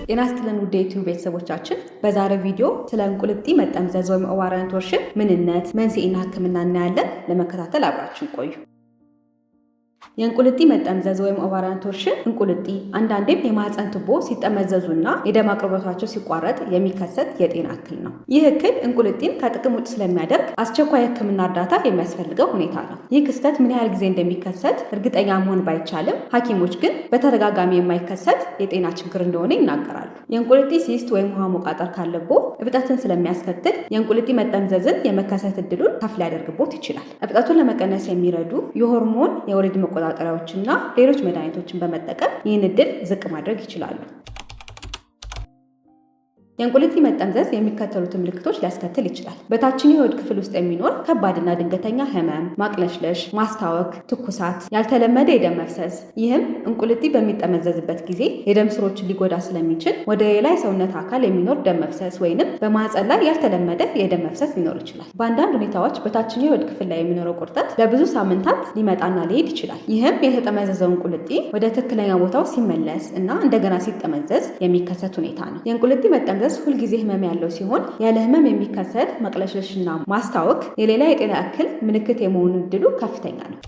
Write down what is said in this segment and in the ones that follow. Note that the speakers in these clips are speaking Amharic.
ጤና ይስጥልን ውድ የዩቲዩብ ቤተሰቦቻችን፣ በዛሬው ቪዲዮ ስለ እንቁልጢ መጠምዘዝ ወይም ኦቫሪያን ቶርሽን ምንነት፣ መንስኤና ሕክምና እናያለን። ለመከታተል አብራችን ቆዩ። የእንቁልጢ መጠምዘዝ ወይም ኦቫሪያን ቶርሽን እንቁልጢ አንዳንዴም የማህፀን ቱቦ ሲጠመዘዙና የደም አቅርቦታቸው ሲቋረጥ የሚከሰት የጤና እክል ነው። ይህ እክል እንቁልጢን ከጥቅም ውጭ ስለሚያደርግ አስቸኳይ ሕክምና እርዳታ የሚያስፈልገው ሁኔታ ነው። ይህ ክስተት ምን ያህል ጊዜ እንደሚከሰት እርግጠኛ መሆን ባይቻልም ሐኪሞች ግን በተደጋጋሚ የማይከሰት የጤና ችግር እንደሆነ ይናገራሉ። የእንቁልጢ ሲስት ወይም ውሃ መቋጠር ካለቦ እብጠትን ስለሚያስከትል የእንቁልጢ መጠምዘዝን የመከሰት እድሉን ከፍ ሊያደርግቦት ይችላል። እብጠቱን ለመቀነስ የሚረዱ የሆርሞን የወሊድ መቆጣጠሪያዎችና ሌሎች መድኃኒቶችን በመጠቀም ይህን እድል ዝቅ ማድረግ ይችላሉ። የእንቁልጢ መጠምዘዝ የሚከተሉትን ምልክቶች ሊያስከትል ይችላል። በታችኛው የሆድ ክፍል ውስጥ የሚኖር ከባድና ድንገተኛ ህመም፣ ማቅለሽለሽ፣ ማስታወክ፣ ትኩሳት፣ ያልተለመደ የደም መፍሰስ። ይህም እንቁልጢ በሚጠመዘዝበት ጊዜ የደም ስሮችን ሊጎዳ ስለሚችል ወደ ሌላ የሰውነት አካል የሚኖር ደም መፍሰስ ወይንም በማህፀን ላይ ያልተለመደ የደም መፍሰስ ሊኖር ይችላል። በአንዳንድ ሁኔታዎች በታችኛው የሆድ ክፍል ላይ የሚኖረው ቁርጠት ለብዙ ሳምንታት ሊመጣና ሊሄድ ይችላል። ይህም የተጠመዘዘው እንቁልጢ ወደ ትክክለኛ ቦታው ሲመለስ እና እንደገና ሲጠመዘዝ የሚከሰት ሁኔታ ነው። የእንቁልጢ መጠምዘዝ ሁልጊዜ ህመም ያለው ሲሆን ያለ ህመም የሚከሰት መቅለሽለሽና ማስታወክ የሌላ የጤና እክል ምልክት የመሆኑ እድሉ ከፍተኛ ነው።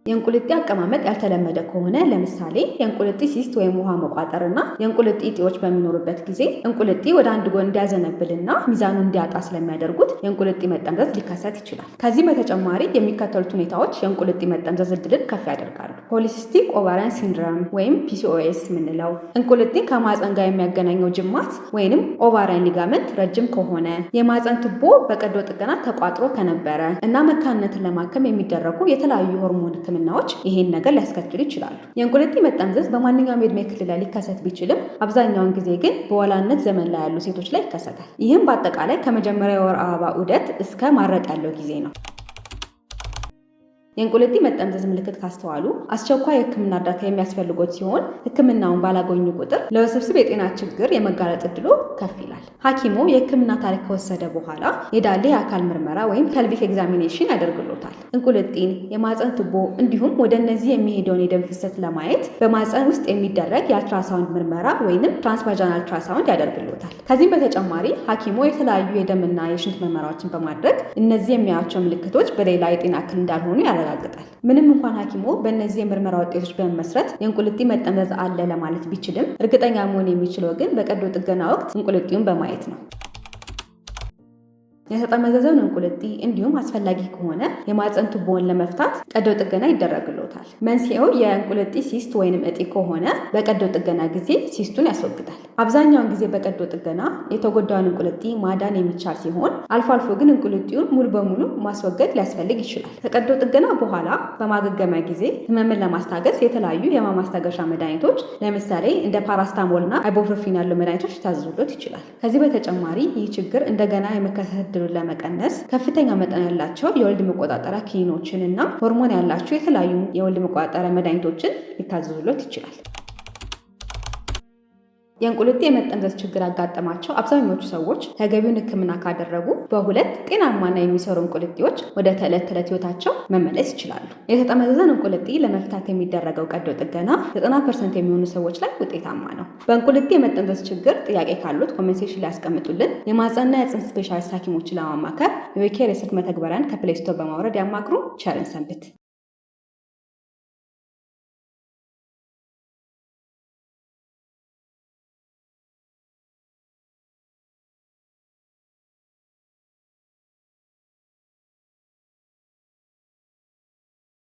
የእንቁልጢ አቀማመጥ ያልተለመደ ከሆነ ለምሳሌ የእንቁልጢ ሲስት ወይም ውሃ መቋጠርና የእንቁልጢ እጢዎች በሚኖሩበት ጊዜ እንቁልጢ ወደ አንድ ጎን እንዲያዘነብልና ሚዛኑን እንዲያጣ ስለሚያደርጉት የእንቁልጢ መጠምዘዝ ሊከሰት ይችላል። ከዚህ በተጨማሪ የሚከተሉት ሁኔታዎች የእንቁልጢ መጠምዘዝ እድልን ከፍ ያደርጋሉ። ፖሊሲስቲክ ኦቫሪያን ሲንድረም ወይም ፒሲኦኤስ የምንለው እንቁልጢ ከማህፀን ጋር የሚያገናኘው ጅማት ወይንም ኦቫሪያን ሊጋመንት ረጅም ከሆነ፣ የማህፀን ቱቦ በቀዶ ጥገና ተቋጥሮ ከነበረ እና መካንነትን ለማከም የሚደረጉ የተለያዩ ሆርሞን ህክምናዎች ይሄን ነገር ሊያስከትሉ ይችላሉ። የእንቁልጢ መጠምዘዝ በማንኛውም የዕድሜ ክልል ላይ ሊከሰት ቢችልም አብዛኛውን ጊዜ ግን በወላድነት ዘመን ላይ ያሉ ሴቶች ላይ ይከሰታል። ይህም በአጠቃላይ ከመጀመሪያ የወር አበባ ዑደት እስከ ማረጥ ያለው ጊዜ ነው። የእንቁልጢ መጠምዘዝ ምልክት ካስተዋሉ አስቸኳይ የህክምና እርዳታ የሚያስፈልጎት ሲሆን ህክምናውን ባላገኙ ቁጥር ለውስብስብ የጤና ችግር የመጋለጥ እድሉ ከፍ ይላል። ሐኪሙ የህክምና ታሪክ ከወሰደ በኋላ የዳሌ የአካል ምርመራ ወይም ፐልቪክ ኤግዛሚኔሽን ያደርግሎታል። እንቁልጢን፣ የማህፀን ቱቦ እንዲሁም ወደ እነዚህ የሚሄደውን የደም ፍሰት ለማየት በማህፀን ውስጥ የሚደረግ የአልትራሳውንድ ምርመራ ወይንም ትራንስቫጃናል አልትራሳውንድ ያደርግሎታል። ከዚህም በተጨማሪ ሐኪሙ የተለያዩ የደምና የሽንት ምርመራዎችን በማድረግ እነዚህ የሚያዩአቸው ምልክቶች በሌላ የጤና እክል እንዳልሆኑ ያረጋግጣል። ምንም እንኳን ሐኪሙ በእነዚህ የምርመራ ውጤቶች በመመስረት የእንቁልጢ መጠምዘዝ አለ ለማለት ቢችልም እርግጠኛ መሆን የሚችለው ግን በቀዶ ጥገና ወቅት እንቁልጢውን በማየት ነው። የተጠመዘዘውን እንቁልጢ እንዲሁም አስፈላጊ ከሆነ የማህፀን ቱቦውን ለመፍታት ቀዶ ጥገና ይደረግሎታል። መንስኤው የእንቁልጢ ሲስት ወይንም እጢ ከሆነ በቀዶ ጥገና ጊዜ ሲስቱን ያስወግዳል። አብዛኛውን ጊዜ በቀዶ ጥገና የተጎዳውን እንቁልጢ ማዳን የሚቻል ሲሆን አልፎ አልፎ ግን እንቁልጢውን ሙሉ በሙሉ ማስወገድ ሊያስፈልግ ይችላል። ከቀዶ ጥገና በኋላ በማገገሚያ ጊዜ ህመምን ለማስታገስ የተለያዩ የህመም ማስታገሻ መድኃኒቶች ለምሳሌ እንደ ፓራስታሞልና አይቦፕሮፊን ያሉ መድኃኒቶች ሊታዘዙለት ይችላል። ከዚህ በተጨማሪ ይህ ችግር እንደገና የመከሰት እድሉን ለመቀነስ ከፍተኛ መጠን ያላቸው የወሊድ መቆጣጠሪያ ኪኒኖችን እና ሆርሞን ያላቸው የተለያዩ የወሊድ መቆጣጠሪያ መድኃኒቶችን ሊታዘዙለት ይችላል። የእንቁልጢ የመጠምዘዝ ችግር ያጋጠማቸው አብዛኞቹ ሰዎች ተገቢውን ህክምና ካደረጉ በሁለት ጤናማና የሚሰሩ እንቁልጢዎች ወደ ተዕለት ተዕለት ህይወታቸው መመለስ ይችላሉ። የተጠመዘዘን እንቁልጢ ለመፍታት የሚደረገው ቀዶ ጥገና 90% የሚሆኑ ሰዎች ላይ ውጤታማ ነው። በእንቁልጢ የመጠምዘዝ ችግር ጥያቄ ካሉት ኮሜንሴሽን ላይ ያስቀምጡልን። የማህፀንና የፅንስ ስፔሻሊስት ሐኪሞችን ለማማከር የዌኬር የስልክ መተግበሪያን ከፕሌይ ስቶር በማውረድ ያማክሩ። ቸርን ሰንብት።